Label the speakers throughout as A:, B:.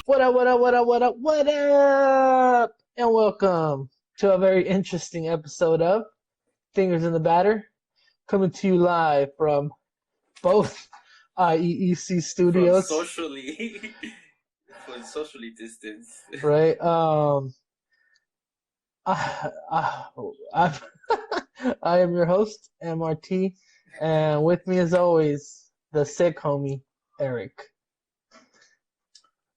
A: What up, what up, what up, what up, what up? And welcome to a very interesting episode of Fingers in the Batter, coming to you live from both IEEC
B: From
A: studios,
B: socially, from socially distanced.
A: right? I, I, I'm I am your host, MRT, and with me as always, the sick homie, Eric.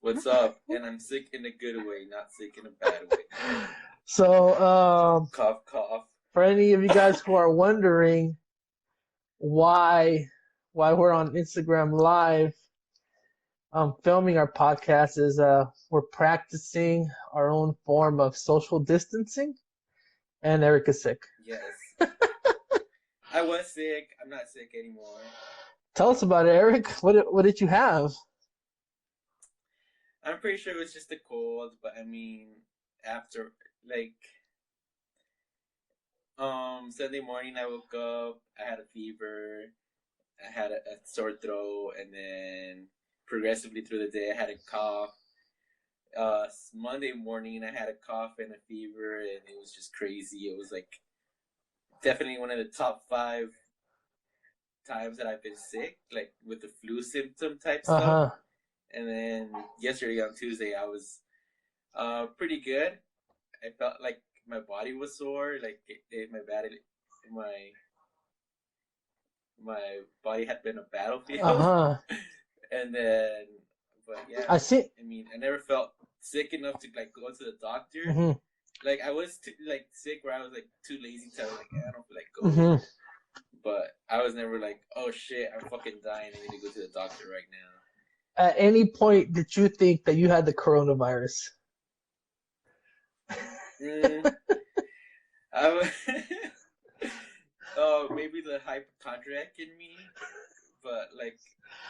B: What's up? And I'm sick in a good way, not sick in a bad way.
A: So,
B: Cough, cough.
A: for any of you guys who are wondering why we're on Instagram Live filming our podcast is we're practicing our own form of social distancing, and Eric is sick.
B: Yes. I was sick. I'm not sick anymore.
A: Tell us about it, Eric. What did you have?
B: I'm pretty sure it was just a cold, but I mean, after like Sunday morning I woke up, I had a fever, I had a sore throat, and then progressively through the day I had a cough. Monday morning I had a cough and a fever, and it was just crazy. It was like definitely one of the top 5 times that I've been sick, like with the flu symptom type
A: Uh
B: stuff.
A: huh.
B: And then yesterday on Tuesday I was pretty good. I felt like my body was sore, like my my body had been a
A: Uh
B: battlefield.
A: huh.
B: And then, but yeah,
A: I see.
B: I mean, I never felt sick enough to like go to the doctor.
A: Mm-hmm.
B: Like I was like sick where I was like too lazy to like I don't feel like going.
A: Mm-hmm.
B: But I was never like, oh shit, I'm fucking dying. I need to go to the doctor right
A: At any point, did you think that you had the coronavirus?
B: now. I was, oh, maybe the hypochondriac in me. But like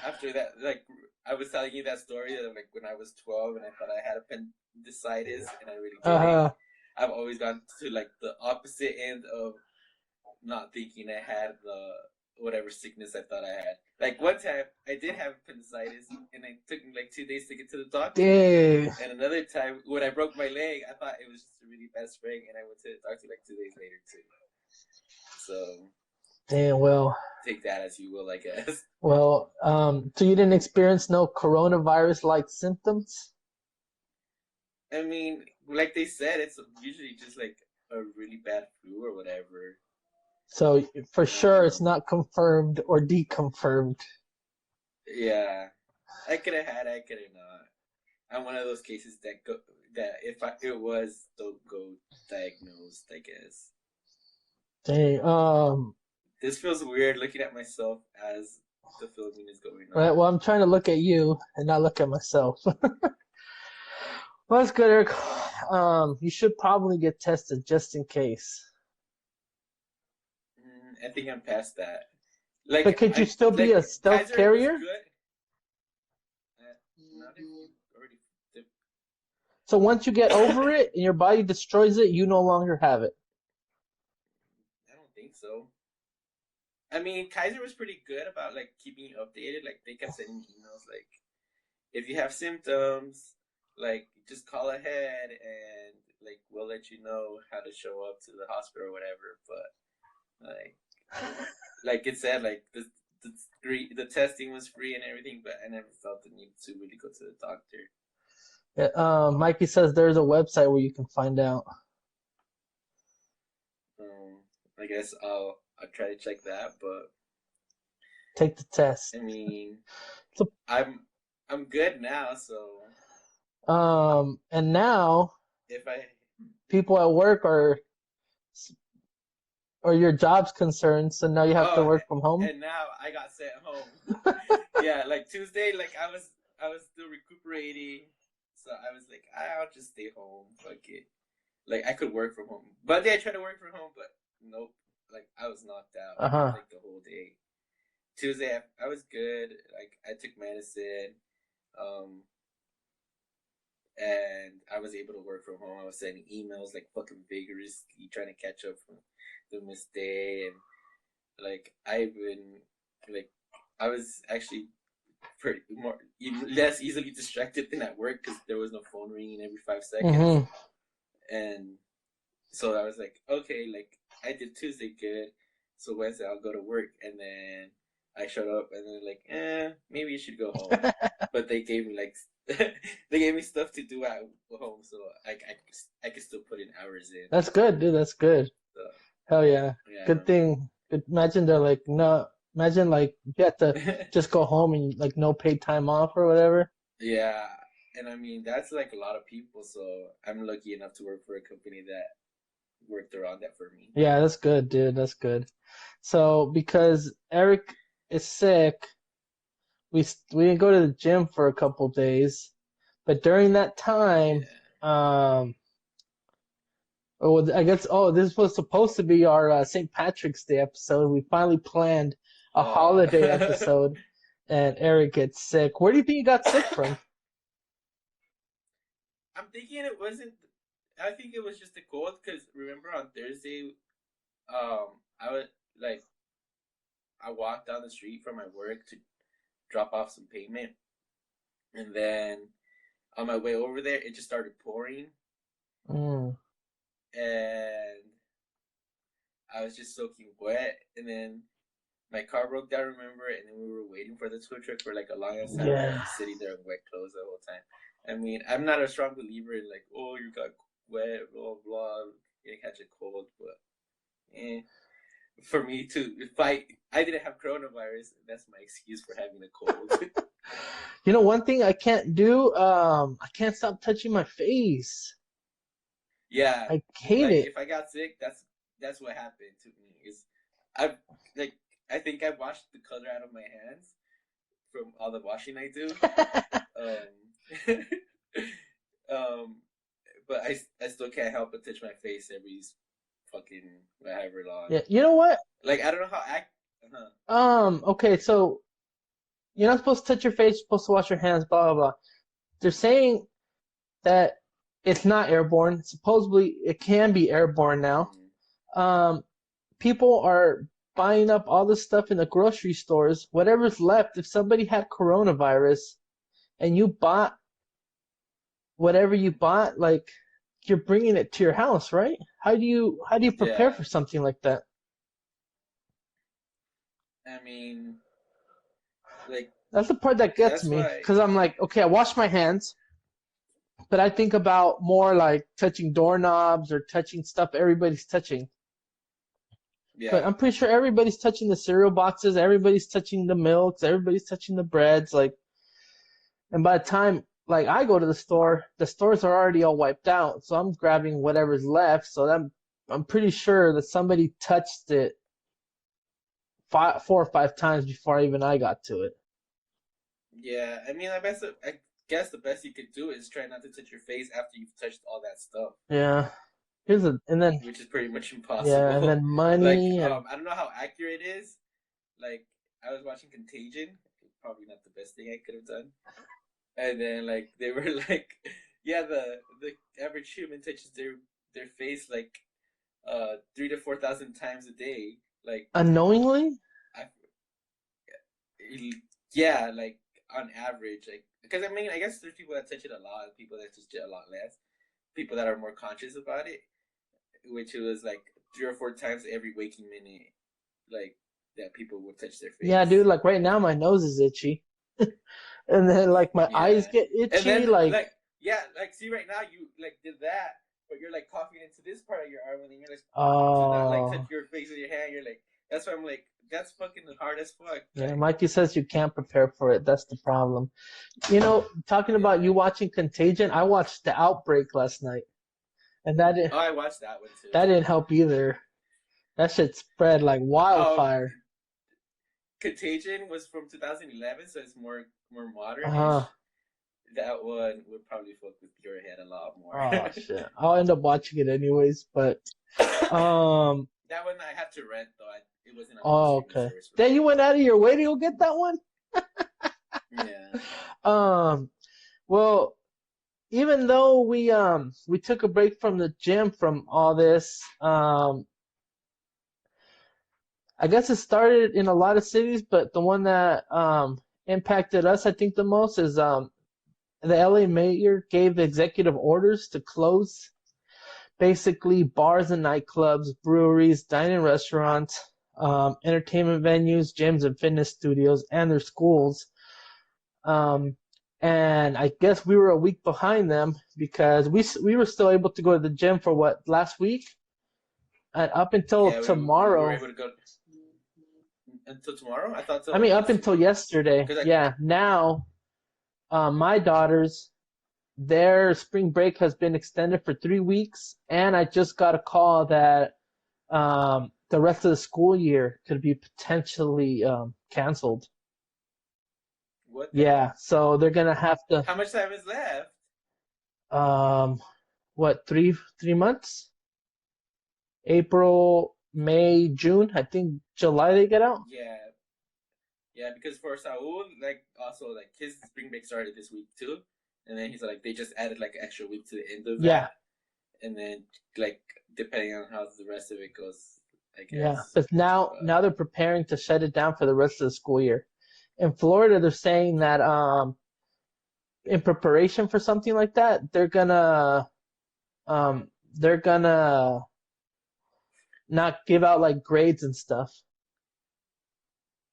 B: after that, like I was telling you that story that like when I was 12 and I thought I had appendicitis and I really
A: Uh
B: didn't.
A: huh.
B: I've always gone to like the opposite end of not thinking I had the whatever sickness I thought I had. Like one time I did have appendicitis and it took me like 2 days to get to the doctor.
A: Dang.
B: And another time when I broke my leg, I thought it was just a really bad sprain and I went to the doctor like 2 days later too. So
A: Damn. Well.
B: take that as you will, I guess.
A: Well. So you didn't experience no coronavirus-like symptoms?
B: I mean, like they said, it's usually just like a really bad flu or whatever.
A: So for sure, it's
B: Um,
A: not confirmed or deconfirmed.
B: yeah, I could have had, I could have not. I'm one of those cases that if it was, don't go diagnosed. I guess
A: Dang.
B: this feels weird looking at myself as the filming is going
A: Right.
B: on.
A: Well, I'm trying to look at you and not look at myself. Well, that's good, Eric. You should probably get tested just in case.
B: I think I'm past that.
A: But
B: Like
A: could you still be a
B: like
A: stealth
B: Kaiser was
A: carrier?
B: good. Not if you already.
A: So once you get over it and your body destroys it, you no longer have it.
B: I don't think so. I mean, Kaiser was pretty good about like keeping you updated. Like they kept sending me emails like, if you have symptoms, like just call ahead and like we'll let you know how to show up to the hospital or whatever. But like it said, like the testing was free and everything, but I never felt the need to really go to the doctor.
A: Yeah, Mikey says there's a website where you can find out.
B: Um, I guess I'll try to check that, but
A: Take the test.
B: I mean,
A: So,
B: I'm I'm good now, so
A: and now
B: if I
A: people at work are, or your job's concerned, so now you have to
B: oh,
A: work from home.
B: and now I got sent home. Yeah, like Tuesday, like I was still recuperating, so I was like, I'll just stay home. Fuck it. Like I could work from home. Monday I tried to work from home, but nope. Like I was knocked out
A: Uh-huh.
B: like the whole day. Tuesday I was good. Like I took medicine, um, and I was able to work from home. I was sending emails like fucking vigorously, trying to catch up from the missed day, and like I've been like I was actually pretty more less easily distracted than at work because there was no phone ringing every 5 seconds,
A: Mm-hmm.
B: and so I was like, okay, like I did Tuesday good, so Wednesday I'll go to work, and then I showed up, and then like, maybe you should go home, but they gave me like they gave me stuff to do at home, so I could still put in hours in.
A: That's good, dude. That's good.
B: So
A: Hell yeah. Good
B: yeah,
A: thing. Good. Imagine they're like, no. Imagine like you have to just go home and like no paid time off or whatever.
B: yeah, and I mean that's like a lot of people, so I'm lucky enough to work for a company that worked around that for me.
A: Yeah, that's good, dude. That's good. So because Eric is sick, we didn't go to the gym for a couple days, but during that time,
B: Yeah.
A: um, I guess this was supposed to be our St. Patrick's Day episode. We finally planned a holiday
B: Uh,
A: episode, and Eric gets sick. Where do you think he got sick from?
B: I'm thinking it wasn't. I think it was just a cold because remember on Thursday, I was like, I walked down the street from my work to drop off some payment, and then on my way over there, it just started pouring,
A: Mm.
B: and I was just soaking wet, and then my car broke down. Remember, and then we were waiting for the tow truck for like a long ass time, and I was
A: Yeah.
B: just sitting there in wet clothes the whole time. I mean, I'm not a strong believer in like, oh, you got wet, blah blah, you catch a cold, but eh. For me to if I didn't have coronavirus, that's my excuse for having a cold.
A: You know, one thing I can't do, I can't stop touching my face.
B: Yeah,
A: I hate
B: like
A: it.
B: if I got sick, that's what happened to me. Is I like I think I washed the color out of my hands from all the washing I do. Um, um, but I still can't help but touch my face every fucking however long.
A: Yeah, you know what?
B: Like I don't know how act. Uh-huh.
A: Okay, so you're not supposed to touch your face, you're supposed to wash your hands, blah blah blah. They're saying that it's not airborne. Supposedly it can be airborne now.
B: Mm,
A: Um, People are buying up all this stuff in the grocery stores. Whatever's left, if somebody had coronavirus and you bought whatever you bought, like you're bringing it to your house, right? How do you prepare
B: yeah,
A: for something like that?
B: I mean, like
A: That's the part that gets
B: that's
A: me
B: why.
A: because I'm like, okay, I wash my hands, but I think about more like touching doorknobs or touching stuff everybody's touching. But
B: Yeah,
A: I'm pretty sure everybody's touching the cereal boxes, everybody's touching the milks, everybody's touching the breads, like, and by the time like I go to the stores are already all wiped out, so I'm grabbing whatever's left. So I'm pretty sure that somebody touched it 4 or 5 times before even I got to it.
B: yeah. I mean, I guess the best you could do is try not to touch your face after you've touched all that stuff,
A: Yeah. And then
B: which is pretty much
A: yeah, and
B: impossible.
A: then
B: Like,
A: money and
B: I don't know how accurate it is. Like, I was watching Contagion. Probably not the best thing I could have done. And then like they were like, yeah, the average human touches their face like 3 to 4 thousand times a day. Like
A: unknowingly.
B: I yeah, like on average, like because I mean I guess there's people that touch it a lot, people that touch it a lot less, people that are more conscious about it, which it was like 3 or 4 times every waking minute, like that people would touch their
A: Yeah, dude.
B: face.
A: Like right now, my nose is itchy, and then like my eyes
B: Yeah,
A: get
B: and
A: itchy.
B: then
A: Like,
B: like yeah, like see right now you like did that, but you're like coughing into this part of your arm, and then you're like to not like touch
A: oh,
B: your face with your hand. You're like that's why I'm like that's fucking hard as fuck.
A: yeah.
B: Like
A: Mikey says you can't prepare for it. That's the problem. Talking about you
B: yeah.
A: watching Contagion, I watched The Outbreak last night, and
B: Oh, I watched that one too.
A: that didn't help either. That shit spread like
B: Um,
A: wildfire.
B: Contagion was from 2011, so it's more
A: Uh,
B: modern-ish. That one would probably fuck with your head a lot more.
A: oh shit. I'll end up watching it anyways, but um.
B: That one I had to rent though. It wasn't on any
A: Oh,
B: streaming
A: okay.
B: service for
A: Then you
B: free.
A: went out of your way to go get that one.
B: Yeah.
A: Um. Well, even though we took a break from the gym from all this, I guess it started in a lot of cities, but the one that impacted us, I think, the most is the LA mayor gave executive orders to close basically bars and nightclubs, breweries, dining restaurants, entertainment venues, gyms, and fitness studios, and their schools. Um, and I guess we were a week behind them because we were still able to go to the gym for what last week, and up until
B: Yeah, we were
A: tomorrow.
B: able to go until tomorrow. I thought
A: I
B: till
A: mean, up until
B: yesterday.
A: yesterday.
B: Cause I
A: Yeah. Now, my daughters, their spring break has been extended for 3 weeks, and I just got a call that the rest of the school year could be potentially canceled.
B: what the
A: Yeah,
B: heck?
A: so they're gonna have to
B: How much time is left?
A: um what, 3 months? April, May, June. I think July they get out.
B: Yeah, yeah. Because for Saul, like also like his spring break started this week too, and then he's like they just added like an extra week to the end of
A: Yeah,
B: that, and then like depending on how the rest of it goes, I
A: yeah.
B: guess.
A: But now they're preparing to shut it down for the rest of the school year. In Florida, they're saying that in preparation for something like that, they're gonna not give out like grades and stuff.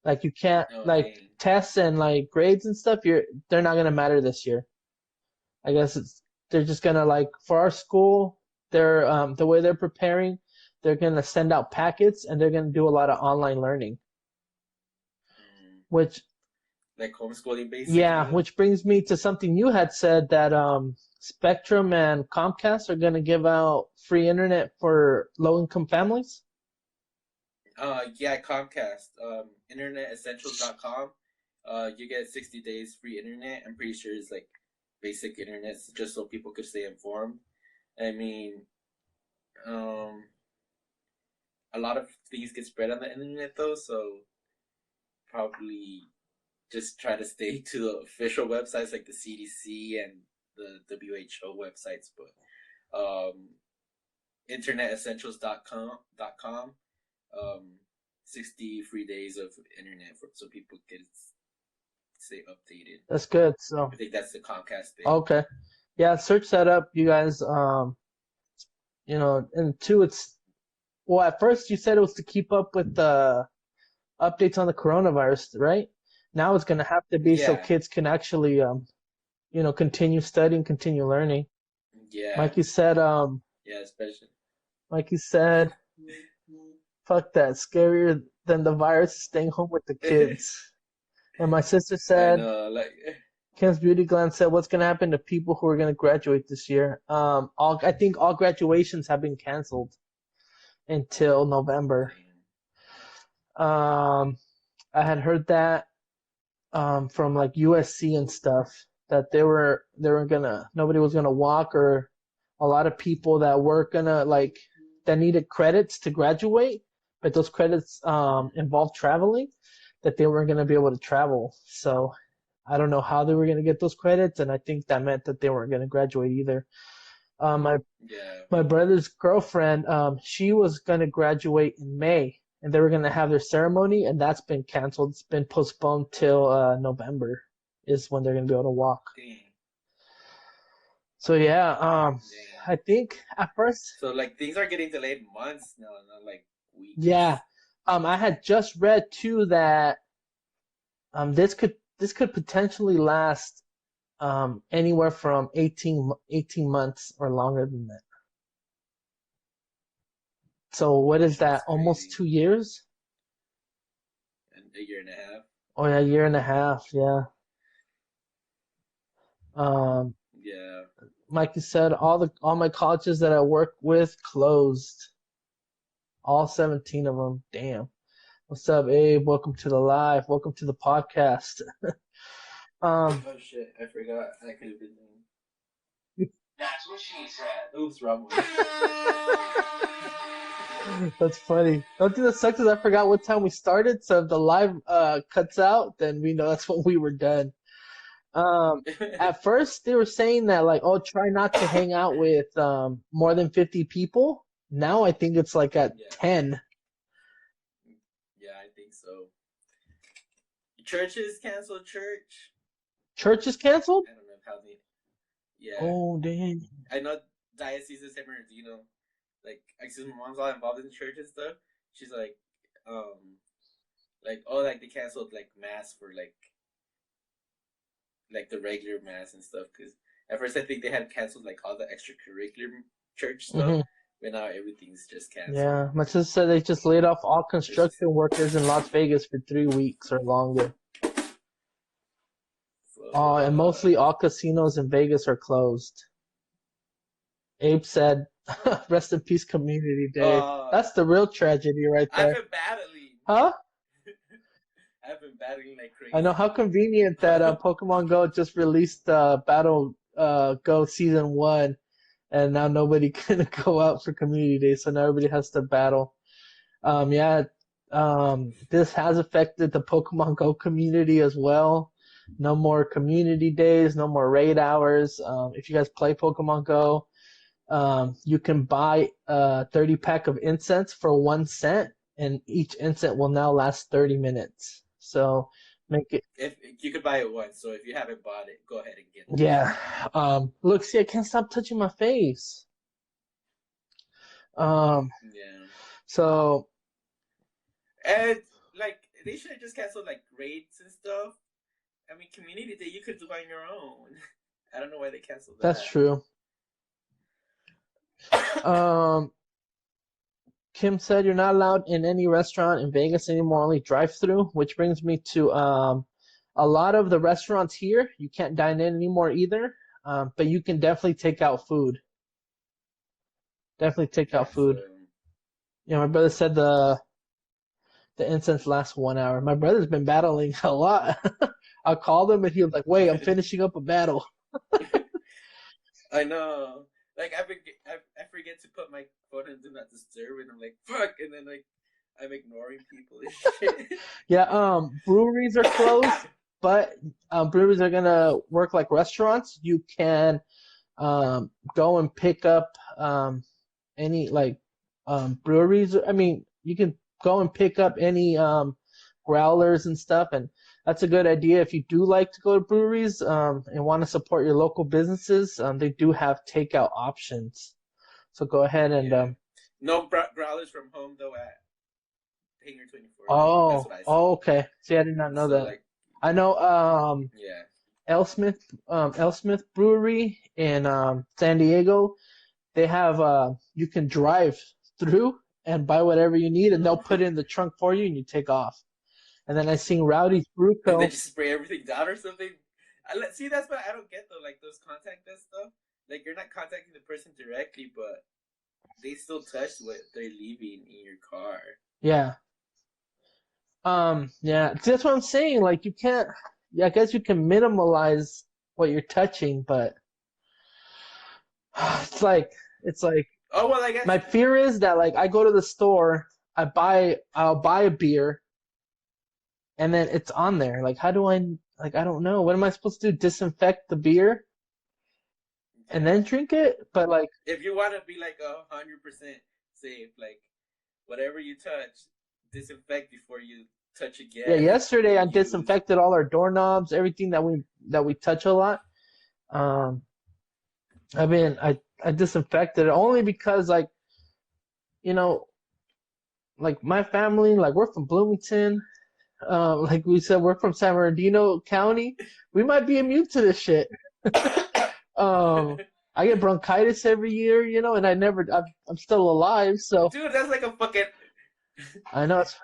A: Like you can't
B: Oh
A: like
B: dang.
A: tests and like grades and stuff. They're not gonna matter this year. I guess they're just gonna like for our school. They're the way they're preparing. They're gonna send out packets and they're gonna do a lot of online learning.
B: Mm,
A: Which
B: like homeschooling
A: yeah,
B: basically.
A: which brings me to something you had said that Spectrum and Comcast are gonna give out free internet for low income families.
B: Yeah, Comcast. InternetEssentials.com. You get 60 days free internet. I'm pretty sure it's like basic internet, just so people could stay informed. I mean, um, a lot of things get spread on the internet though, so probably just try to stay to the official websites like the CDC and the WHO websites. But InternetEssentials.com. Um, 60 free days of internet for so people can stay updated.
A: That's good. So
B: I think that's the Comcast thing.
A: okay, yeah, search that up, you guys. And two, it's well, at first you said it was to keep up with the updates on the coronavirus, right? Now it's gonna have to be so
B: Yeah,
A: kids can actually continue studying, continue learning.
B: yeah,
A: Mikey said,
B: yeah. Especially.
A: Mikey said, fuck that. Scarier than the virus is staying home with the kids. And my sister
B: I
A: said,
B: know, like,
A: Kim's Beauty Gland said, what's gonna happen to people who are gonna graduate this year? I think all graduations have been canceled until November.
B: damn.
A: Um, I had heard that from like USC and stuff that they were gonna nobody was gonna walk, or a lot of people that were gonna like that needed credits to graduate, but those credits involved traveling, that they weren't gonna be able to travel. So I don't know how they were gonna get those credits, and I think that meant that they weren't gonna graduate either. My
B: Yeah,
A: my brother's girlfriend, she was gonna graduate in May, and they were gonna have their ceremony, and that's been canceled. It's been postponed till November is when they're gonna be able to walk.
B: damn,
A: So yeah,
B: damn.
A: I think at first,
B: So like things are getting delayed months now, not like
A: yeah,
B: weeks.
A: I had just read too that this could potentially last anywhere from 18 months or longer than that. So what is that?
B: That's
A: Almost
B: crazy.
A: 2 years?
B: And a year and a half.
A: Oh yeah, a year and a half. Yeah. Um,
B: Yeah.
A: Like you said, all my colleges that I work with closed. All 17 of them. Damn. What's up, Abe? Welcome to the live. Welcome to the podcast. Um,
B: Oh shit, I forgot. I could have been. That's what she said. Oops, wrong one.
A: that's funny. Don't think that sucks is I forgot what time we started, so if the live cuts out, then we know that's when we were done. Um, at first they were saying that like, oh, try not to hang out with more than 50 people. Now I think it's like at
B: Yeah,
A: 10.
B: yeah, I think so. Churches canceled church.
A: Church is canceled?
B: I don't know how they. Yeah,
A: Oh, dang.
B: I know Diocese of San Bernardino. Like, I see my mom's all involved in the church and stuff. She's like, oh, like they canceled like mass for like the regular mass and stuff. Because at first I think they had canceled like all the extracurricular church stuff,
A: Hmm.
B: but now everything's just canceled.
A: Yeah, my sister said they just laid off all
B: It's just
A: construction workers in Las Vegas for 3 weeks or longer. And mostly all casinos in Vegas are closed. Abe said, "Rest in peace, Community Day." That's the real tragedy right
B: I've
A: there.
B: been battling.
A: Huh?
B: I've been battling like
A: I know how
B: crazy.
A: convenient that Pokemon Go just released Battle Go Season 1, and now nobody can go out for Community Day, so now everybody has to battle. Yeah, this has affected the Pokemon Go community as well. No more community days, no more raid hours. If you guys play Pokemon Go, you can buy a 30 pack of incense for 1 cent, and each incense will now last 30 minutes. So make it.
B: If you could buy it once, so if you haven't bought it, go ahead and get this
A: Yeah.
B: shit.
A: Look, see, I can't stop touching my face. Um,
B: Yeah,
A: so
B: and like they should have just canceled like raids and stuff. I mean, community day you could do on your own. I don't know why they canceled
A: that's
B: that.
A: true. Um, Kim said you're not allowed in any restaurant in Vegas anymore, only drive-through, which brings me to a lot of the restaurants here, you can't dine in anymore either, but you can definitely take out food. Definitely take out
B: Yeah, so
A: food. Yeah, my brother said the incense lasts 1 hour. My brother's been battling a lot. I called him and he was like, "Wait, I'm finishing up a battle."
B: I know. Like I forget to put my phone in do not disturb, and I'm like fuck, and then like I'm ignoring people and shit.
A: Yeah, breweries are closed, but breweries are gonna work like restaurants. You can go and pick up any like breweries. I mean, you can go and pick up any growlers and stuff, and that's a good idea if you do like to go to breweries and want to support your local businesses. They do have takeout options, so go ahead and
B: Yeah. No growlers from home though at Hangar 24. That's what I saw.
A: okay. See, I did not know
B: So
A: that.
B: like
A: I know
B: yeah.
A: Elsmith Brewery in San Diego. They have you can drive through and buy whatever you need, and they'll put it in the trunk for you, and you take off. And then I seen Rowdy's Brew
B: And they
A: Co.
B: just spray everything down or something. See, that's what I don't get though. Like those contact us stuff. Like you're not contacting the person directly, but they still touch what they're leaving in your car.
A: Yeah. Yeah. See, that's what I'm saying. Like you can't. Yeah, I guess you can minimalize what you're touching, but it's like it's like
B: Oh well, I guess.
A: my fear is that like I go to the store, I'll buy a beer, and then it's on there. Like how do I like I don't know. What am I supposed to do? Disinfect the beer and then
B: Yeah.
A: drink it? But like
B: If you want to be like 100% safe, like whatever you touch, disinfect before you touch
A: yeah,
B: again
A: yesterday
B: and
A: I
B: use.
A: disinfected all our doorknobs, everything that we touch a lot. Um, I mean, I disinfected it only because like you know like my family like we're from Bloomington. Like we said, we're from San Bernardino County. We might be immune to this shit. Um, I get bronchitis every year, and I'm still alive, so
B: Dude, that's like a fucking.
A: I know it's.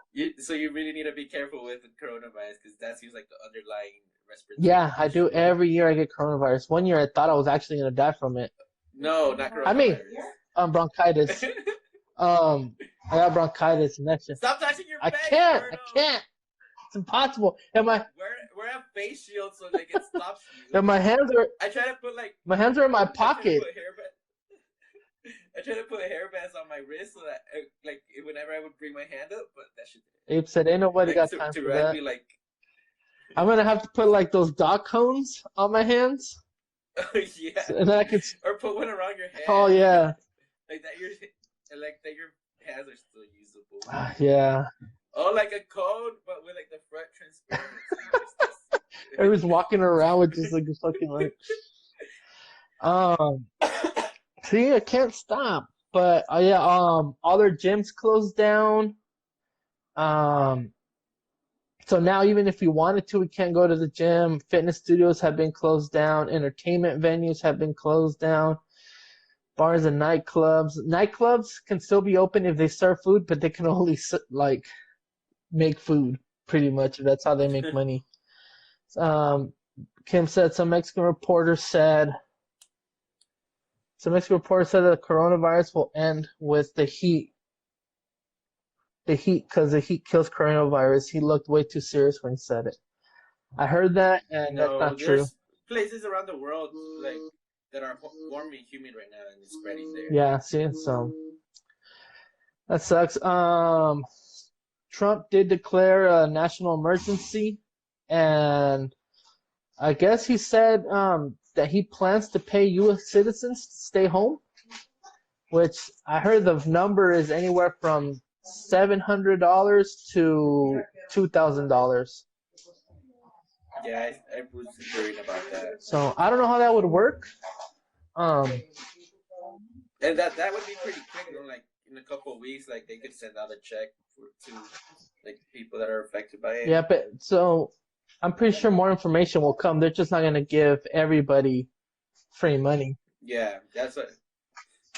B: So you really need to be careful with the coronavirus because that seems like the underlying respiratory
A: Yeah, I do
B: issue.
A: every year. I get coronavirus. One year I thought I was actually gonna die from it.
B: No, not
A: I mean,
B: coronavirus.
A: bronchitis. I got bronchitis and that shit.
B: Stop touching your
A: I
B: face,
A: can't. I
B: Berto.
A: can't. It's impossible. And
B: Wear a face shield so like it stops you.
A: my hands are
B: I try to put like
A: my hands are in my
B: I try to
A: pocket.
B: put hair I try to put hair bands on my wrist so that like whenever I would bring my hand up, but that shit
A: Abe said, "Ain't nobody
B: like
A: got time
B: to
A: for that."
B: randomly like
A: I'm gonna have to put like those dog cones on my hands,
B: yeah,
A: and then I can.
B: or put one around your
A: Oh
B: head
A: yeah,
B: like that your hands are still usable.
A: yeah.
B: Oh, like a cone, but with like the front transparent, so you can still see
A: Everyone's walking around with just like a fucking like. Um, See, I can't stop. But yeah, all their gyms closed down. Um, so now even if we wanted to, we can't go to the gym. Fitness studios have been closed down. Entertainment venues have been closed down. Bars and nightclubs. Nightclubs can still be open if they serve food, but they can only like make food pretty much. That's how they make money. Um, Kim said some Mexican reporter said that the coronavirus will end with the heat. The heat, because the heat kills coronavirus. He looked way too serious when he said it. I heard that, and that's
B: No,
A: not true.
B: there's places around the world like that are warm and humid right now, and it's spreading there.
A: Yeah, see, so that sucks. Trump did declare a national emergency, and I guess he said that he plans to pay U.S. citizens to stay home, which I heard the number is anywhere from $700 to $2,000.
B: Yeah, I was hearing about that.
A: So I don't know how that would work.
B: And that would be pretty quick, you know, like in a couple of weeks, like they could send out a check to like people that are affected by it.
A: Yeah, but so I'm pretty sure more information will come. They're just not gonna give everybody free money.
B: Yeah, that's what.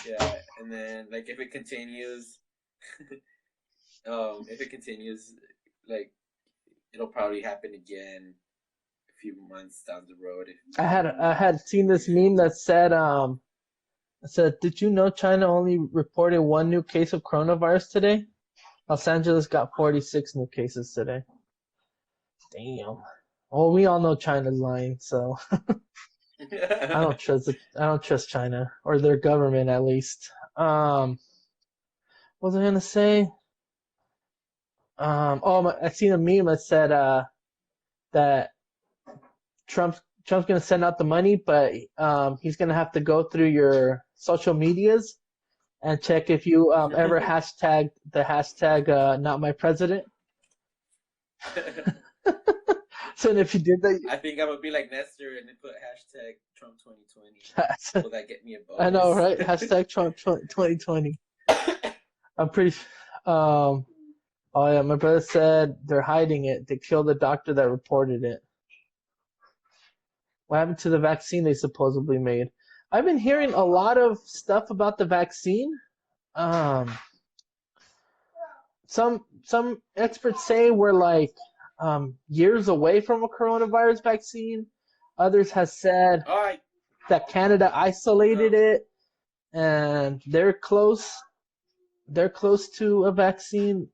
B: Yeah, and then like if it continues, like it'll probably happen again a few months down the road.
A: I had seen this meme that said, did you know China only reported one new case of coronavirus today? Los Angeles got 46 new cases today. Damn. Well, we all know China's lying, so I don't trust China or their government at least. What was I gonna say? I seen a meme that said that Trump's gonna send out the money, but he's gonna have to go through your social medias and check if you ever hashtag the hashtag not my president. So if you did that,
B: I think I would be like Nestor and then put hashtag Trump 2020. Will that get me a bonus?
A: I know, right? Hashtag Trump 2020. I'm pretty. Oh yeah, my brother said they're hiding it. They killed the doctor that reported it. What happened to the vaccine they supposedly made? I've been hearing a lot of stuff about the vaccine. Um, some experts say we're like years away from a coronavirus vaccine. Others have said that Canada isolated it and they're close to a vaccine.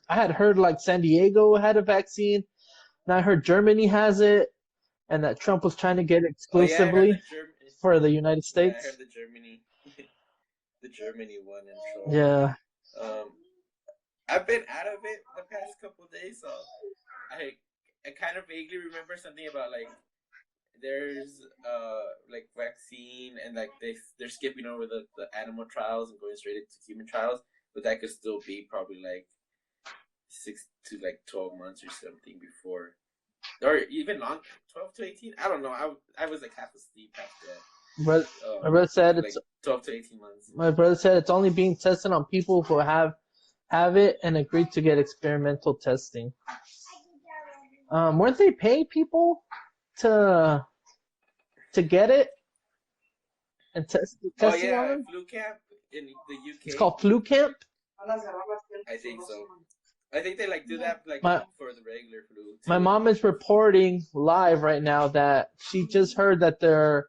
A: I had heard like San Diego had a vaccine, and I heard Germany has it, and that Trump was trying to get it exclusively for the United States.
B: Yeah, I heard the Germany one in trouble.
A: Yeah.
B: I've been out of it the past couple of days, so I kind of vaguely remember something about like there's like vaccine and like they're skipping over the animal trials and going straight into human trials, but that could still be probably like 6 to like 12 months or something before, or even long 12 to 18. I don't know. I was like half asleep after that.
A: But my brother said
B: like
A: it's
B: 12 to 18 months.
A: My brother said it's only being tested on people who have it and agreed to get experimental testing. Weren't they paying people to get it and testing on them?
B: Flu camp in the UK.
A: It's called flu camp.
B: I think so. I think they like do that like for the regular flu too.
A: My mom is reporting live right now that she just heard that they're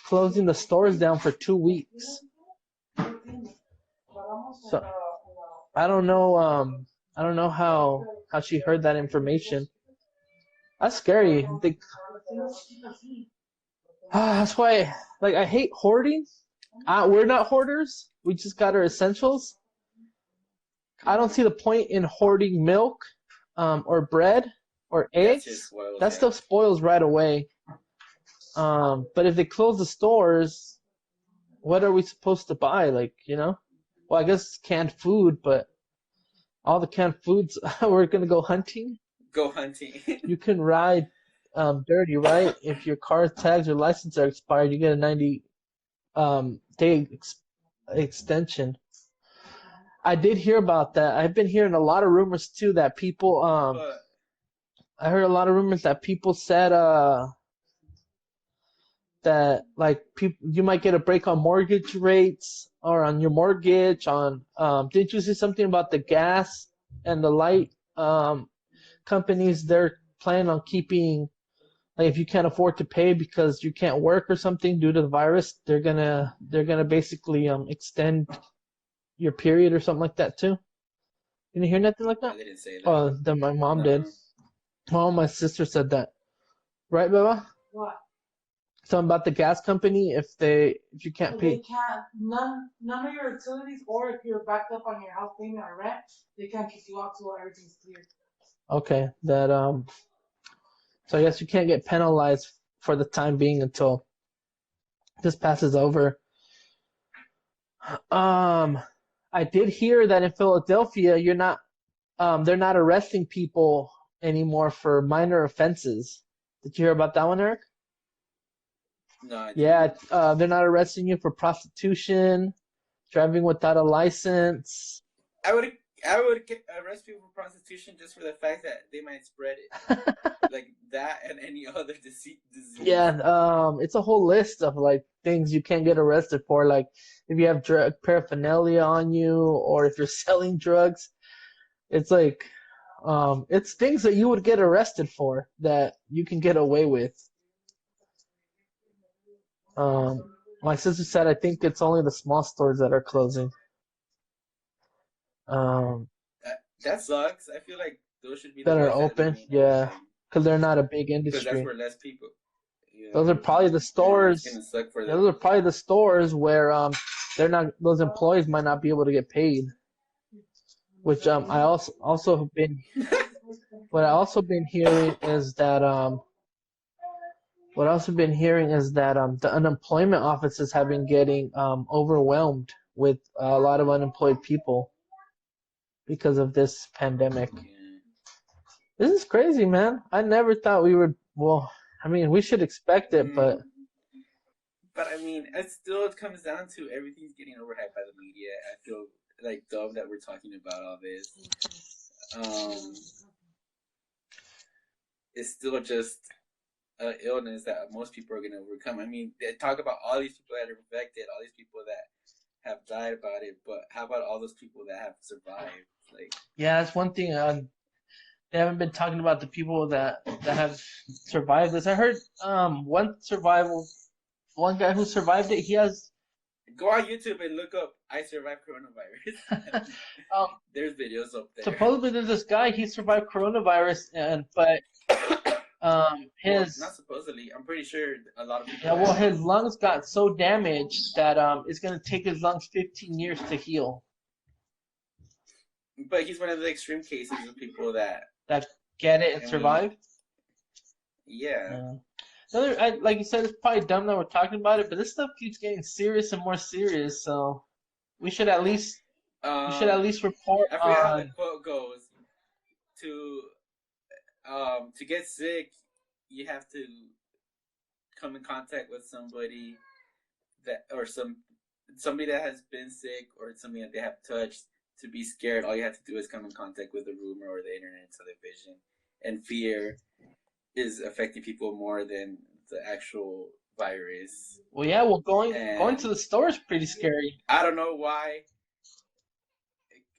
A: closing the stores down for 2 weeks. So I don't know how she heard that information. That's scary. That's why, like, I hate hoarding. We're not hoarders. We just got our essentials. I don't see the point in hoarding milk, or bread, or eggs. That stuff spoils right away. But if they close the stores, what are we supposed to buy? Like, Well, I guess canned food, but all the canned foods. We're gonna go hunting.
B: Go hunting.
A: You can ride dirty, right? If your car tags or license are expired, you get a 90 day extension. I did hear about that. I've been hearing a lot of rumors too that people
B: But
A: I heard a lot of rumors that people said that like people you might get a break on mortgage rates or on your mortgage on didn't you say something about the gas and the light companies they're planning on keeping like if you can't afford to pay because you can't work or something due to the virus they're gonna basically extend your period or something like that too. You didn't hear nothing like that?
B: I didn't say that.
A: Oh, then my mom did.
B: No.
A: My sister said that. Right, Baba? What? Something about the gas company if you can't pay. They can't none of your utilities or if you're backed up on your house payment or rent, they can't kick you out till everything's clear. Okay, that so I guess you can't get penalized for the time being until this passes over. I did hear that in Philadelphia they're not arresting people anymore for minor offenses. Did you hear about that one, Eric?
B: No, I didn't.
A: Yeah, they're not arresting you for prostitution, driving without a license.
B: I would arrest people for prostitution just for the fact that they might spread it, like that and any other disease.
A: Yeah, it's a whole list of like things you can't get arrested for, like if you have drug paraphernalia on you or if you're selling drugs. It's like it's things that you would get arrested for that you can get away with. My sister said I think it's only the small stores that are closing.
B: That sucks. I feel like those should be the
A: That are
B: ones that
A: open,
B: remain
A: yeah,
B: open.
A: because they're not a big
B: Because that's
A: industry.
B: where less people. Yeah.
A: Those are probably the
B: It's
A: stores.
B: gonna suck for them.
A: Those are probably the stores where they're not. Those employees might not be able to get paid. Which I also have been. What I also been hearing is that the unemployment offices have been getting overwhelmed with a lot of unemployed people because of this pandemic.
B: Yeah.
A: This is crazy, man. I never thought we would. Well, I mean, we should expect it, but.
B: But I mean, it still comes down to everything's getting overhyped by the media. I feel like dumb that we're talking about all this. It's still just an illness that most people are gonna overcome. I mean, they talk about all these people that are infected, all these people that have died about it, but how about all those people that have survived? Like,
A: yeah, that's one thing. They haven't been talking about the people that have survived this. I heard one guy who survived it. He has.
B: Go on YouTube and look up "I survived coronavirus." There's videos up there.
A: Supposedly, there's this guy. He survived coronavirus, but
B: not supposedly. I'm pretty sure a lot of people.
A: Yeah, well, his lungs got so damaged that it's gonna take his lungs 15 years to heal.
B: But he's one of the extreme cases of people that
A: get it and survive.
B: Yeah.
A: Like you said, it's probably dumb that we're talking about it, but this stuff keeps getting serious and more serious. So we should at least report.
B: I forget how the quote goes. To get sick, you have to come in contact with somebody somebody that has been sick or somebody that they have touched. To be scared, all you have to do is come in contact with the rumor or the internet television, and fear is affecting people more than the actual virus.
A: Well, yeah, going to the store is pretty scary.
B: I don't know why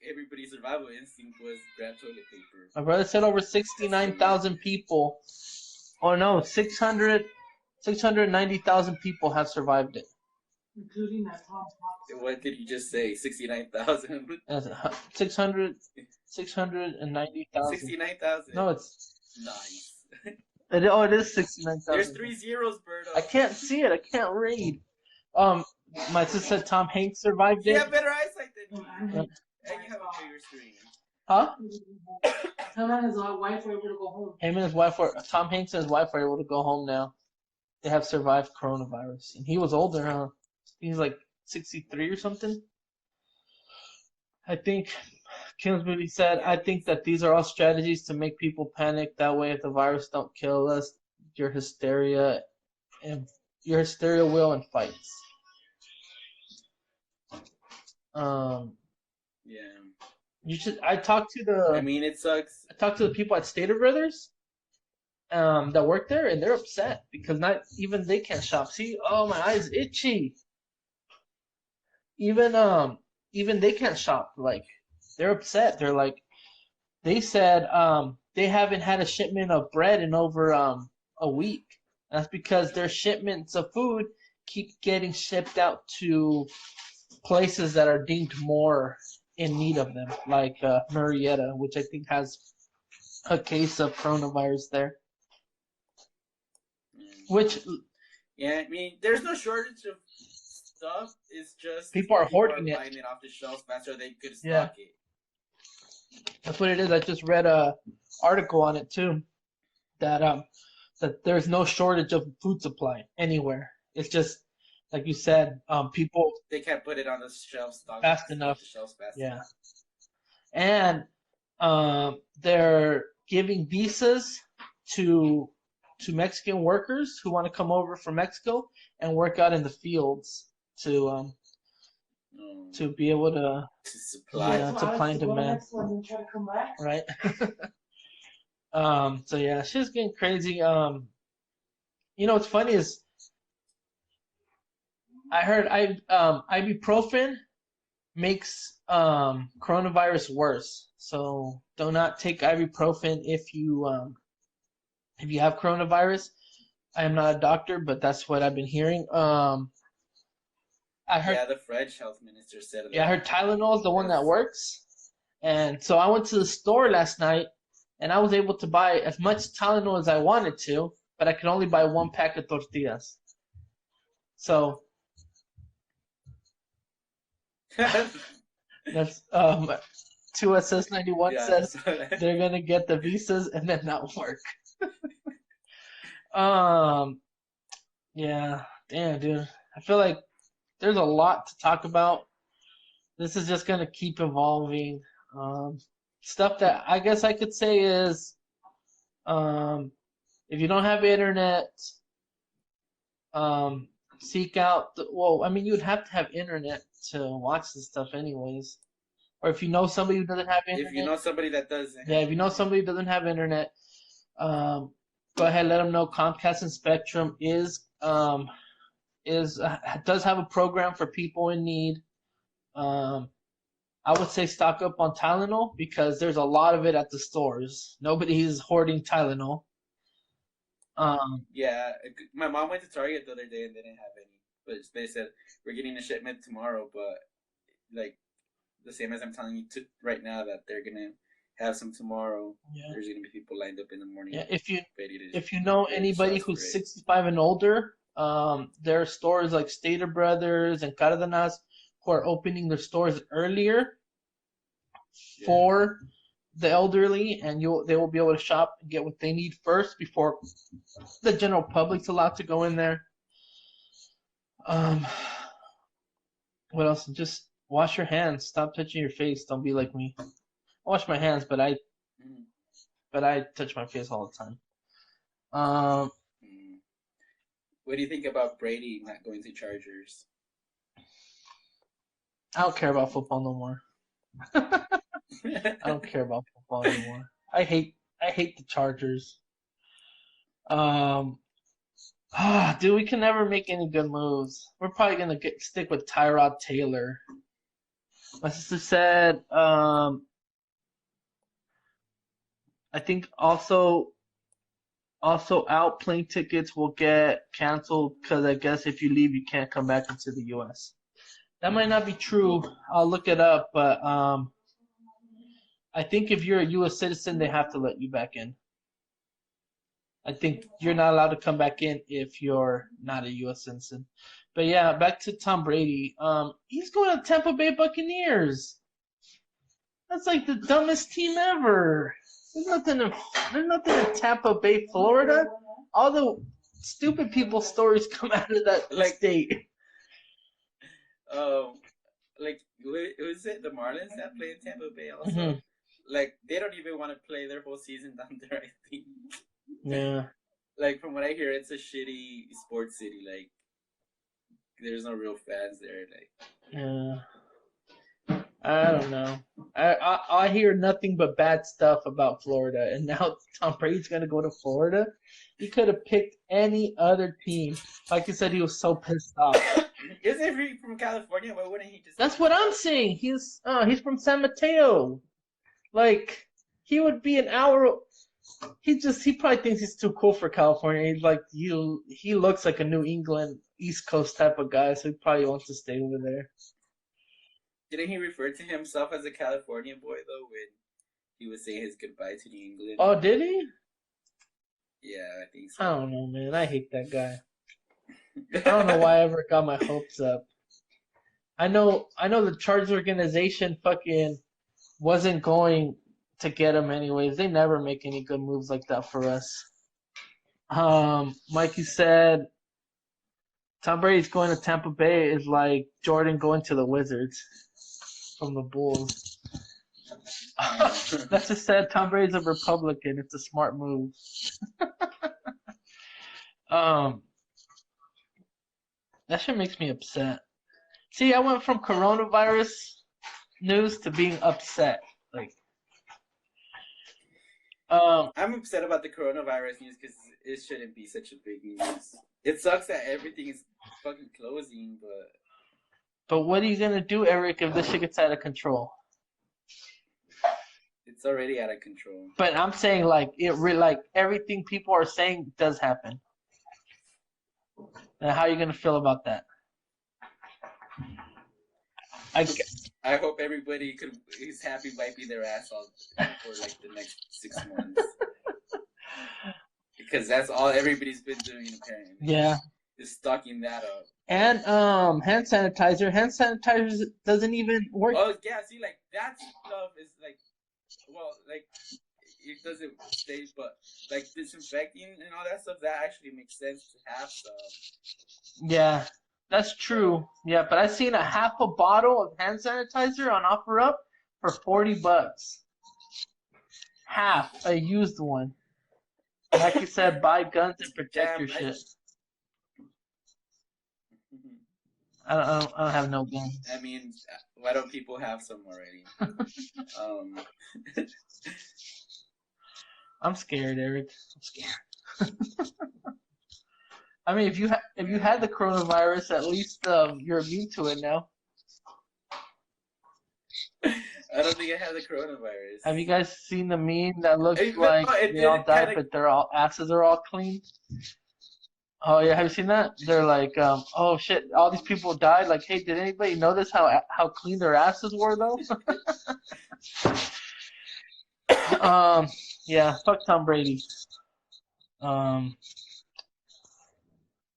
B: everybody's survival instinct was grab toilet paper.
A: My brother said over 69,000 people. Oh no, 690,000 people have survived it. Including that Tom.
B: What did you just say? 69,000?
A: 690,000.
B: 69,000.
A: No, it's
B: nice.
A: It is 69,000.
B: There's 3 zeros, Berto.
A: I can't see it. I can't read. My sister said Tom Hanks survived it.
B: You have better eyesight than me. And you have a bigger screen.
A: Huh? Tom and his wife were able to go home. Tom Hanks and his wife are able to go home now. They have survived coronavirus. And he was older, huh? He's like 63 or something. I think Kingsbury said,
B: Yeah,
A: I think that these are all strategies to make people panic. That way, if the virus don't kill us, your hysteria and your hysteria will and fights. Um,
B: yeah.
A: you should. I talked to
B: I mean, it sucks.
A: the people at Stater Brothers that work there, and they're upset because not even they can't shop. See, oh my eyes itchy. Even even they can't shop. Like they're upset. They're like they said they haven't had a shipment of bread in over a week. That's because their shipments of food keep getting shipped out to places that are deemed more in need of them, like Murrieta, which I think has a case of coronavirus there.
B: Mm.
A: Which
B: Yeah, I mean, there's no shortage of stuff. It's just
A: people are
B: people are
A: hoarding it.
B: buying it off the shelves faster than they could
A: Yeah,
B: stock it.
A: that's what it is. I just read a article on it too that that there's no shortage of food supply anywhere. It's just like you said, people
B: They can't put it on the shelf,
A: fast
B: stock
A: enough.
B: the shelves fast
A: Yeah,
B: enough.
A: and they're giving visas to Mexican workers who want to come over from Mexico and work out in the fields to be able to
B: To supply.
A: supply and demand. Right. So yeah, shit's getting crazy. What's funny is I heard ibuprofen makes coronavirus worse. So do not take ibuprofen if you have coronavirus. I am not a doctor, but that's what I've been hearing. I heard
B: Yeah, the French health minister said
A: I
B: that.
A: heard Tylenol is the one
B: Or
A: that works. And so I went to the store last night and I was able to buy as much Tylenol as I wanted to, but I could only buy one pack of tortillas. So that's 2SS91
B: yeah,
A: says they're gonna get the visas and then not work. Um, yeah, damn, dude. I feel like there's a lot to talk about. This is just gonna keep evolving. Um, Stuff that I guess I could say is, um, if you don't have internet, um, seek out. Well, I mean, you'd have to have internet to watch this stuff, anyways. Or if you know somebody who doesn't have
B: if you
A: internet,
B: know somebody that doesn't
A: yeah,
B: have
A: if you know
B: internet,
A: somebody who doesn't have internet, go ahead, let them know Comcast and Spectrum does have a program for people in need. Um, I would say stock up on Tylenol because there's a lot of it at the stores. Nobody is hoarding Tylenol. Um,
B: yeah, my mom went to Target the other day and they didn't have any. But they said we're getting a shipment tomorrow, but like the same as I'm telling you right now that they're gonna have some tomorrow.
A: yeah,
B: There's gonna be people lined up in the morning
A: yeah. If you
B: ready to
A: if you know
B: ready to
A: anybody
B: shop for
A: who's
B: it.
A: 65 and older, there are stores like Stater Brothers and Cardenas who are opening their stores earlier
B: Yeah.
A: for the elderly, and they will be able to shop and get what they need first before the general public's allowed to go in there. Um, what else? Just wash your hands. Stop touching your face. Don't be like me. I wash my hands,
B: Mm.
A: but I touch my face all the time. Um,
B: Mm. What do you think about Brady not going to Chargers?
A: I don't care about football no more. I don't care about football anymore. I hate the Chargers. Um, dude, we can never make any good moves. We're probably gonna stick with Tyrod Taylor. My sister said, I think also out plane tickets will get canceled because I guess if you leave, you can't come back into the U.S. That might not be true. I'll look it up, but I think if you're a U.S. citizen, they have to let you back in. I think you're not allowed to come back in if you're not a U.S. citizen. But yeah, back to Tom Brady. He's going to Tampa Bay Buccaneers. That's like the dumbest team ever. There's nothing in Tampa Bay, Florida. All the stupid people stories come out of that
B: Like,
A: state.
B: um, like was it the Marlins that play in Tampa Bay also?
A: Mhm.
B: Like they don't even want to play their whole season down there. I think.
A: Yeah.
B: Like from what I hear, it's a shitty sports city. Like there's no real fans there. Like
A: Yeah. I don't know. I hear nothing but bad stuff about Florida, and now Tom Brady's gonna go to Florida. He could have picked any other team. Like you said, he was so pissed off.
B: isn't he from California? Why wouldn't he just
A: That's
B: move
A: what
B: to
A: I'm
B: California?
A: saying. He's from San Mateo. Like he would be an hour. He probably thinks he's too cool for California. He's like he looks like a New England East Coast type of guy, so he probably wants to stay over there.
B: Didn't he refer to himself as a California boy though when he was saying his goodbye to New England?
A: Oh, did he?
B: Yeah, I think
A: I
B: so.
A: don't know, man. I hate that guy. I don't know why I ever got my hopes up. I know the Chargers organization fucking wasn't going to get him anyways. They never make any good moves like that for us. Mikey said Tom Brady's going to Tampa Bay is like Jordan going to the Wizards from the Bulls. That's just said Tom Brady's a Republican. It's a smart move. Um, that shit makes me upset. See, I went from coronavirus news to being upset. Like, um,
B: I'm upset about the coronavirus news because it shouldn't be such a big news. It sucks that everything is fucking closing,
A: but what are you gonna do, Eric, if this shit gets out of control?
B: it's already out of control.
A: But I'm saying like like everything people are saying does happen. And how are you gonna feel about that? I,
B: I hope everybody is happy wiping their ass off for like the next 6 months because that's all everybody's been doing apparently.
A: yeah.
B: Is stocking that up.
A: And hand sanitizer. Hand sanitizer doesn't even work.
B: Oh yeah, see, like that stuff is like, well, like it doesn't stay, but like disinfecting and all that stuff that actually makes sense to have some.
A: Yeah, that's true. Yeah, but I seen a half a bottle of hand sanitizer on OfferUp for $40. Half a used one. Like you said, buy guns and protect
B: Damn,
A: your shit. I don't have no guns.
B: I mean, why don't people have some already?
A: I'm scared, Eric. I'm scared. I mean, if you had the coronavirus, at least you're immune to it now.
B: I don't think I have the coronavirus.
A: Have you guys seen the meme that looks
B: Even
A: like
B: though it
A: they all
B: didn't
A: died,
B: kinda...
A: but their asses are all clean? Oh yeah, have you seen that? They're like, oh shit, all these people died. Like, hey, did anybody notice how clean their asses were though? Yeah, fuck Tom Brady.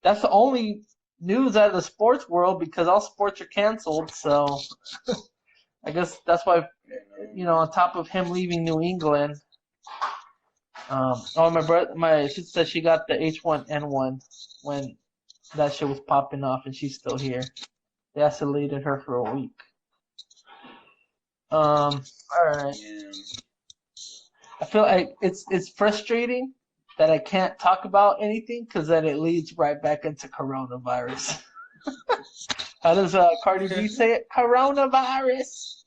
A: That's the only news out of the sports world because all sports are canceled. So I guess that's why, on top of him leaving New England. My sister said she got the H1N1 when that shit was popping off, and she's still here. They isolated her for a week. All right.
B: Yeah.
A: I feel like it's frustrating that I can't talk about anything because then it leads right back into coronavirus. How does Cardi B say it? Coronavirus.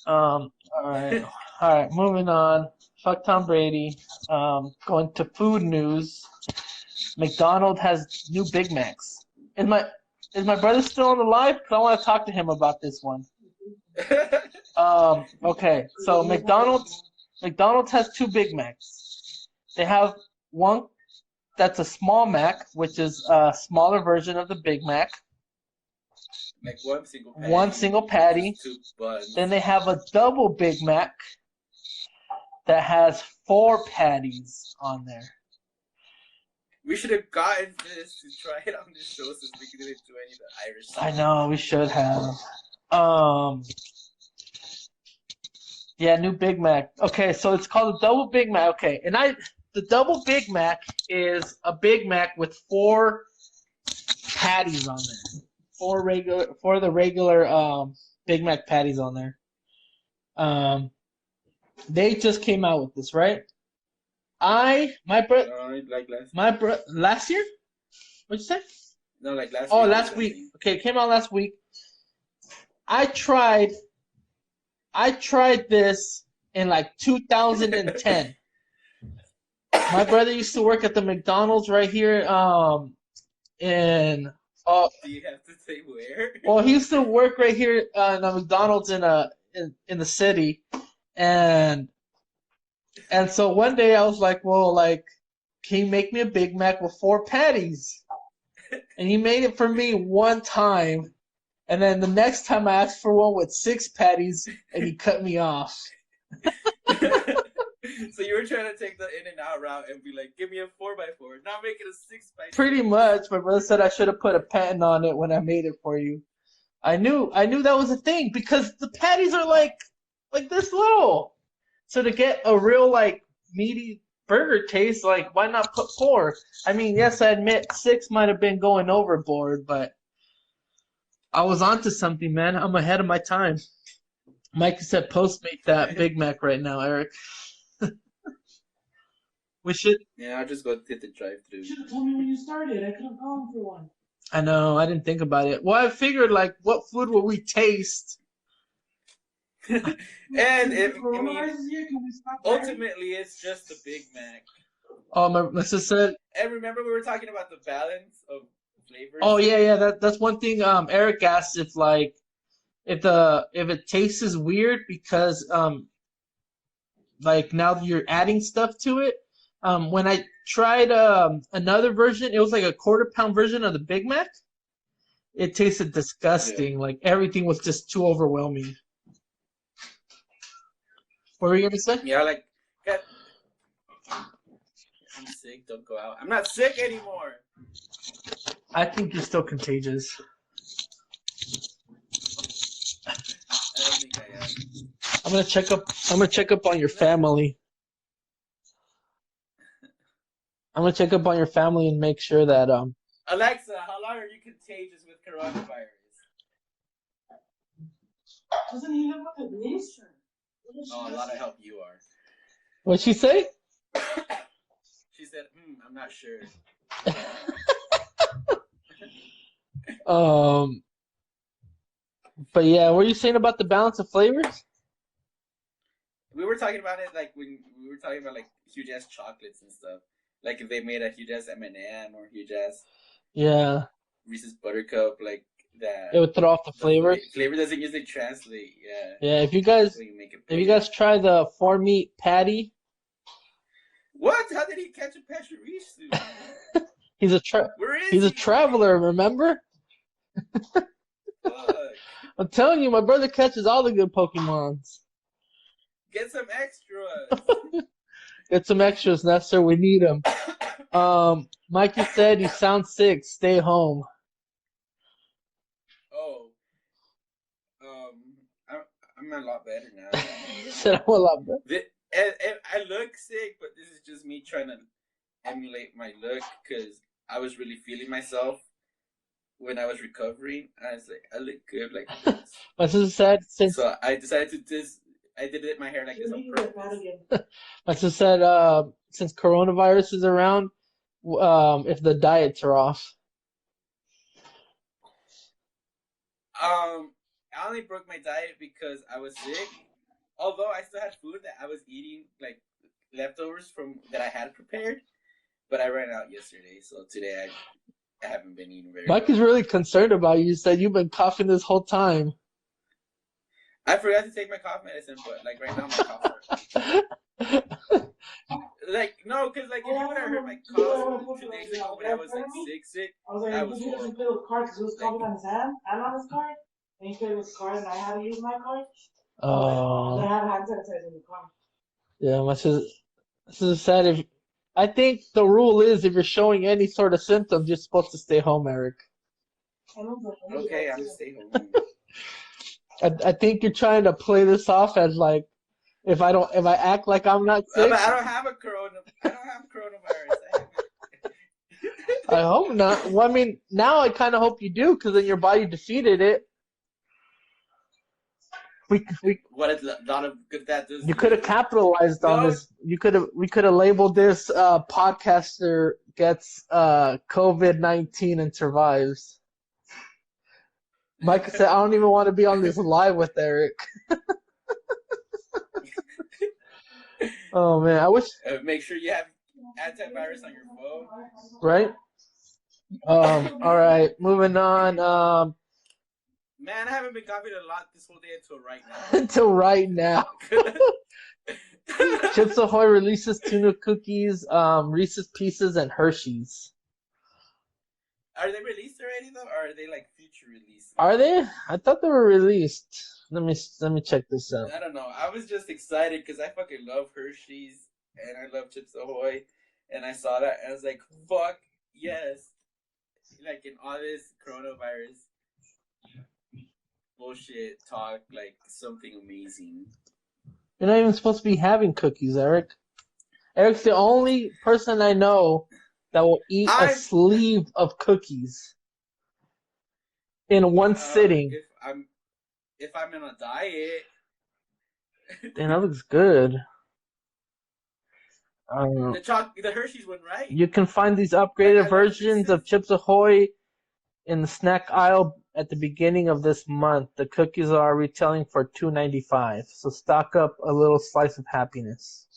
A: All right. Moving on. Fuck Tom Brady. Going to food news. McDonald's has new Big Macs. Is my brother still on the live? Because I want to talk to him about this one. Okay, so McDonald's has two Big Macs. They have one that's a small Mac, which is a smaller version of the Big Mac.
B: Like one single patty.
A: One single patty.
B: Two buns.
A: Then they have a double Big Mac that has 4 patties on there.
B: We should have gotten this to try it on this show since we couldn't do any of the Irish stuff.
A: I know, we should have. Yeah, new Big Mac. Okay, so it's called a double Big Mac. Okay, and the double Big Mac is a Big Mac with 4 patties on there. four of the regular Big Mac patties on there. They just came out with this, right?
B: Like last.
A: Last year? What'd you say?
B: No, like last
A: Oh,
B: week or
A: last week.
B: something.
A: Okay, it came out last week. I tried this in like 2010. My brother used to work at the McDonald's right here in
B: Do you have to say where?
A: well, he used to work right here in the McDonald's in the city, and so one day I was like, well, like, can you make me a Big Mac with 4 patties? And he made it for me one time, and then the next time I asked for one with 6 patties, and he cut me off.
B: So you were trying to take the In-N-Out route and be like, give me a 4x4. Now make it a 6x6.
A: Pretty much. My brother said I should have put a patent on it when I made it for you. I knew that was a thing because the patties are like this little. So to get a real like meaty burger taste, like why not put 4? I mean, yes, I admit 6 might have been going overboard, but I was onto something, man. I'm ahead of my time. Mike said Postmate that Big Mac right now, Eric. We should.
B: Yeah, I'll just go hit the drive-thru.
C: You should have told me when you started. I could have gone for one.
A: I know. I didn't think about it. Well, I figured like, what food will we taste?
B: And ultimately, it's just a Big Mac.
A: Oh, my sister said.
B: And remember, we were talking about the balance of flavors.
A: Oh yeah. That's one thing. Eric asked if like, if it tastes weird because like now you're adding stuff to it. When I tried another version, it was like a quarter-pound version of the Big Mac. It tasted disgusting. Yeah. Like everything was just too overwhelming. What were you gonna say?
B: Yeah, like I'm sick. Don't go out. I'm not sick anymore.
A: I think you're still contagious.
B: I don't think I am.
A: I'm gonna check up on your family. I'm gonna check up on your family and make sure that
B: Alexa, how long are you contagious with coronavirus?
C: Doesn't he live with a niece?
B: Oh, a lot of help you are.
A: What'd she say?
B: She said, I'm not sure.
A: But yeah, what were you saying about the balance of flavors?
B: We were talking about it like when we were talking about like huge ass chocolates and stuff. Like if they made a huge ass M&M or huge ass Reese's Buttercup, like that.
A: It would throw off the flavor.
B: Flavor doesn't usually translate. Yeah.
A: Yeah. If you guys try the 4-meat patty.
B: What? How did he catch a Pachirisu?
A: He's a traveler. Remember? I'm telling you, my brother catches all the good Pokemons.
B: Get some extras.
A: Get some extras, Nestor. We need them. Mikey said you sound sick. Stay home.
B: Oh. I'm a lot better now.
A: He said I'm a lot better.
B: I look sick, but this is just me trying to emulate my look because I was really feeling myself when I was recovering. I was like, I look good like this.
A: My sister said
B: so I decided to I did my hair like this on purpose.
A: My sister said since coronavirus is around, if the diets are off.
B: I only broke my diet because I was sick. Although I still had food that I was eating, like leftovers from that I had prepared, but I ran out yesterday, so today I haven't been eating very
A: Mike
B: well.
A: is really concerned about you. You said you've been coughing this whole time.
B: I forgot to take my cough medicine, but like right now my cough hurts. Like no, because like even when I heard my cough 2 days ago when I was like sick,
C: I was like, I was he doesn't play with the card because it was coughing on his hand and on his card, and he played with his card and I had to use my card.
A: Oh.
C: They have hand sanitizer in the car.
A: Yeah, my sister said I think the rule is if you're showing any sort of symptoms, you're supposed to stay home, Eric.
B: Okay, I'm staying home.
A: I think you're trying to play this off as like if I act like I'm not sick.
B: But I don't have coronavirus.
A: I hope not. Well, I mean, now I kind of hope you do, because then your body defeated it. We
B: What a lot of good that does
A: you
B: to
A: could have
B: you.
A: capitalized on
B: No,
A: this. We could have labeled this podcaster gets COVID-19 and survives. Mike said, "I don't even want to be on this live with Eric." Oh man, I wish.
B: make sure you have antivirus on your phone.
A: Right. All right. Moving on.
B: Man, I haven't been coughing a lot this whole day until right now.
A: Until right now. Chips Ahoy releases tuna cookies, Reese's Pieces, and Hershey's.
B: Are they released already though, or are they like future releases?
A: Are they? I thought they were released. Let me check this out.
B: I don't know. I was just excited because I fucking love Hershey's and I love Chips Ahoy, and I saw that and I was like, "Fuck yes!" Like in all this coronavirus bullshit talk, like something amazing.
A: You're not even supposed to be having cookies, Eric. Eric's the only person I know that will eat a sleeve of cookies in one sitting.
B: If I'm on a diet.
A: Damn, that looks good.
B: The Hershey's one, right?
A: You can find these upgraded versions of Chips Ahoy in the snack aisle at the beginning of this month. The cookies are retailing for $2.95. So stock up a little slice of happiness.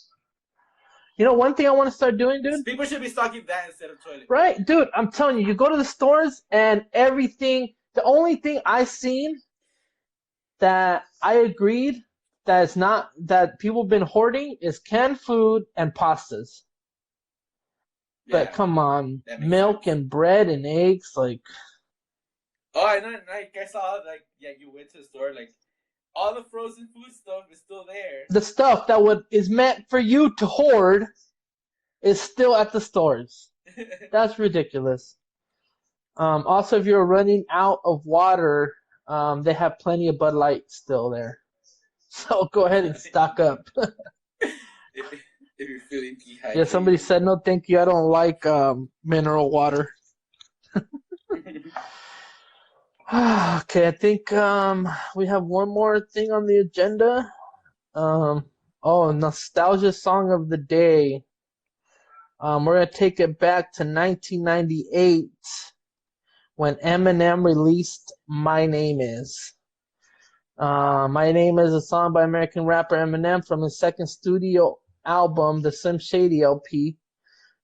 A: You know, one thing I want to start doing, dude?
B: People should be stocking that instead of toilet.
A: Right? Dude, I'm telling you, you go to the stores and everything, the only thing I've seen that I agreed that it's not, that people have been hoarding is canned food and pastas. But come on, milk and bread and eggs, like.
B: Oh, I know. Like I saw, like, yeah, you went to the store, like, all the frozen food stuff is still there.
A: The stuff that is meant for you to hoard is still at the stores. That's ridiculous. Also, if you're running out of water, they have plenty of Bud Light still there. So go ahead and stock up.
B: If you're feeling dehydrated.
A: Yeah, somebody said, no, thank you. I don't like mineral water. Okay, I think we have one more thing on the agenda. Nostalgia song of the day. We're going to take it back to 1998 when Eminem released My Name Is. My Name Is a song by American rapper Eminem from his second studio album, the Slim Shady LP.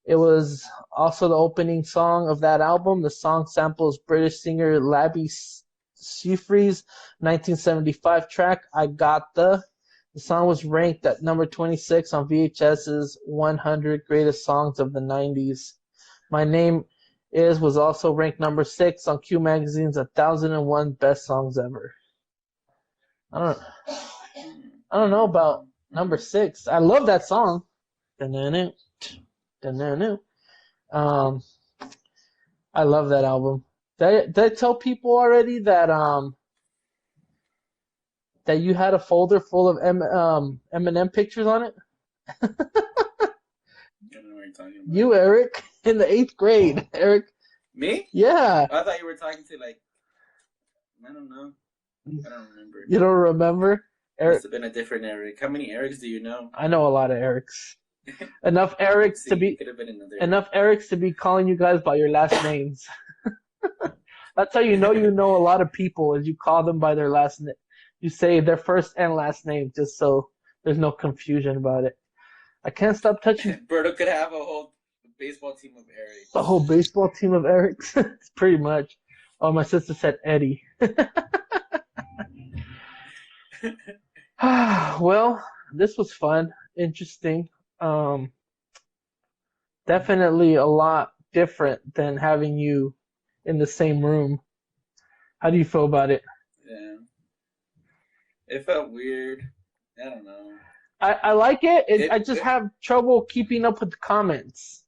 A: It was also the opening song of that album. The song samples British singer Labi Siffre's 1975 track, I Got The. The song was ranked at number 26 on VHS's 100 Greatest Songs of the 90s. My Name Is was also ranked number 6 on Q Magazine's 1001 Best Songs Ever. I don't know about number 6. I love that song. I love that album. Did I tell people already that that you had a folder full of Eminem pictures on it?
B: I don't know what you're talking about.
A: You, Eric, in the 8th grade, Eric.
B: Me?
A: Yeah.
B: I thought you were talking to, like, I don't know. I don't remember.
A: You don't remember?
B: Eric. Must have been a different Eric. How many Erics do you know?
A: I know a lot of Erics. Enough Erics to be calling you guys by your last names. That's how you know a lot of people, is you call them by their last name. You say their first and last name just so there's no confusion about it. I can't stop touching.
B: Berto could have a whole baseball team of Erics.
A: A whole baseball team of Erics? Pretty much. Oh, my sister said Eddie. Well, this was fun, interesting. Definitely a lot different than having you in the same room. How do you feel about it?
B: Yeah. It felt weird. I don't know.
A: I like it. I just have trouble keeping up with the comments.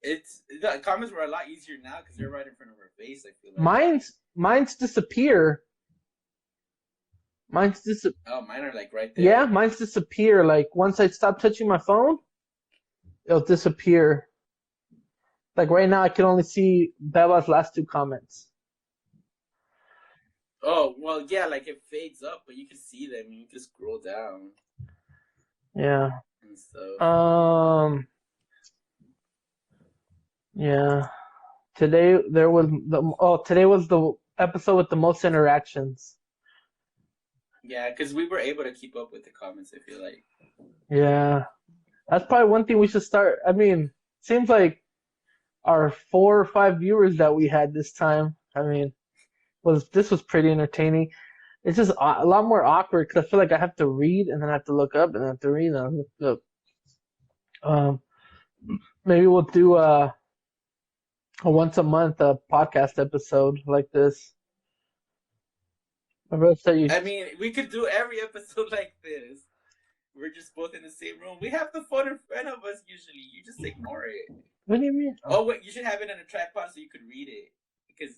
B: The comments were a lot easier now because they're right in front of our face, I feel like.
A: Mine's disappear.
B: Oh, mine are like right there.
A: Yeah, mine's disappear. Like once I stop touching my phone, it'll disappear. Like right now, I can only see Beva's last 2 comments.
B: Oh, well, yeah, like it fades up, but you can see them. You can scroll down.
A: Yeah.
B: And stuff.
A: Yeah. Today today was the episode with the most interactions.
B: Yeah, because we were able to keep up with the comments, I feel like.
A: Yeah. That's probably one thing we should start. I mean, seems like our 4 or 5 viewers that we had this time, I mean, this was pretty entertaining. It's just a lot more awkward because I feel like I have to read and then I have to look up and then I have to read and then I look up. Maybe we'll do a once a month podcast episode like this.
B: I mean, we could do every episode like this. We're just both in the same room. We have the phone in front of us usually. You just ignore it.
A: What do you mean?
B: Oh, wait, you should have it on a tripod so you could read it. Because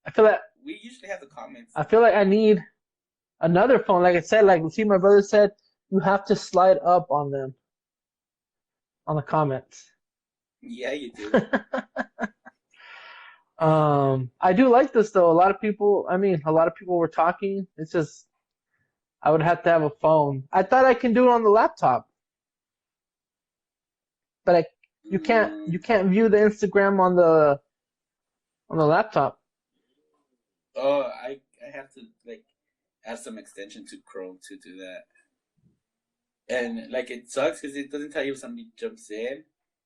A: I feel like
B: we usually have the comments.
A: I feel like I need another phone. Like I said, like see, my brother said, you have to slide up on them, on the comments.
B: Yeah, you do.
A: I do like this though. A lot of people were talking. It's just I would have to have a phone. I thought I can do it on the laptop, but you can't view the Instagram on the laptop.
B: Oh, I have to like add some extension to Chrome to do that, and like it sucks because it doesn't tell you if somebody jumps in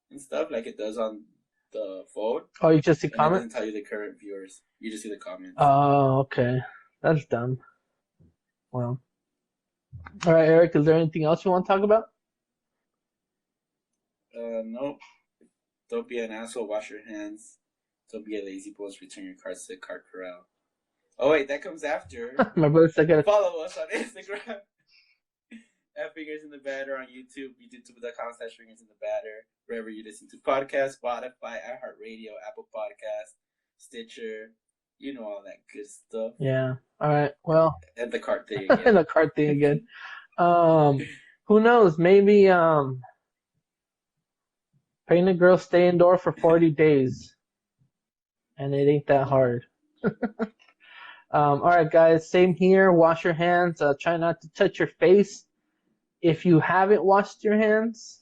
B: and stuff like it does on the phone.
A: Oh, you just see comments?
B: It doesn't tell you the current viewers. You just see the comments.
A: Oh, okay. That's dumb. Well. All right, Eric, is there anything else you want to talk about?
B: Nope. Don't be an asshole. Wash your hands. Don't be a lazy boss. Return your cards to the card corral. Oh, wait, that comes after.
A: My brother said,
B: follow us on Instagram. At Fingers in the Batter on YouTube. YouTube.com/Fingers in the Batter. Wherever you listen to podcasts, Spotify, iHeartRadio, Apple Podcasts, Stitcher. You know all that good stuff.
A: Yeah. All right. Well.
B: And the cart thing again.
A: And the cart thing again. Who knows? Maybe pregnant girls stay indoor for 40 days, and it ain't that hard. All right, guys. Same here. Wash your hands. Try not to touch your face if you haven't washed your hands.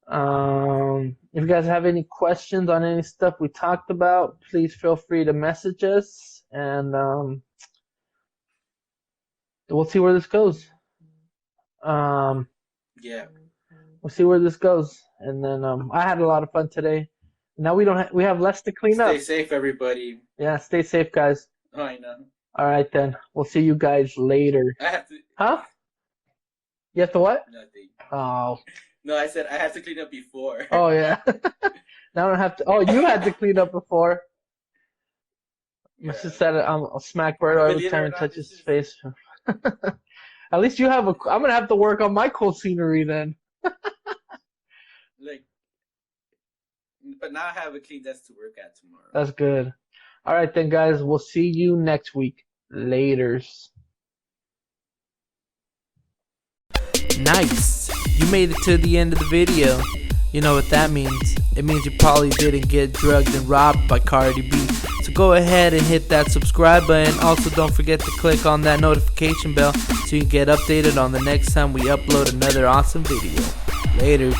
A: If you guys have any questions on any stuff we talked about, please feel free to message us, and we'll see where this goes.
B: Yeah.
A: We'll see where this goes, and then I had a lot of fun today. Now we have less to clean up.
B: Stay safe, everybody.
A: Yeah, stay safe, guys.
B: Oh, I know.
A: All right, then. We'll see you guys later.
B: I have to.
A: Huh? You have to what?
B: Nothing.
A: Oh.
B: No, I said I have to clean up before.
A: Oh, yeah. Now I don't have to. Oh, you had to clean up before. Yeah. My sister said I'll smack Berto every time he touches his face. At least you have I'm going to have to work on my cool scenery then.
B: But now I have a clean desk to work at tomorrow.
A: That's good. All right, then, guys. We'll see you next week. Laters. Nice. You made it to the end of the video. You know what that means. It means you probably didn't get drugged and robbed by Cardi B. So go ahead and hit that subscribe button. Also, don't forget to click on that notification bell so you can get updated on the next time we upload another awesome video. Later.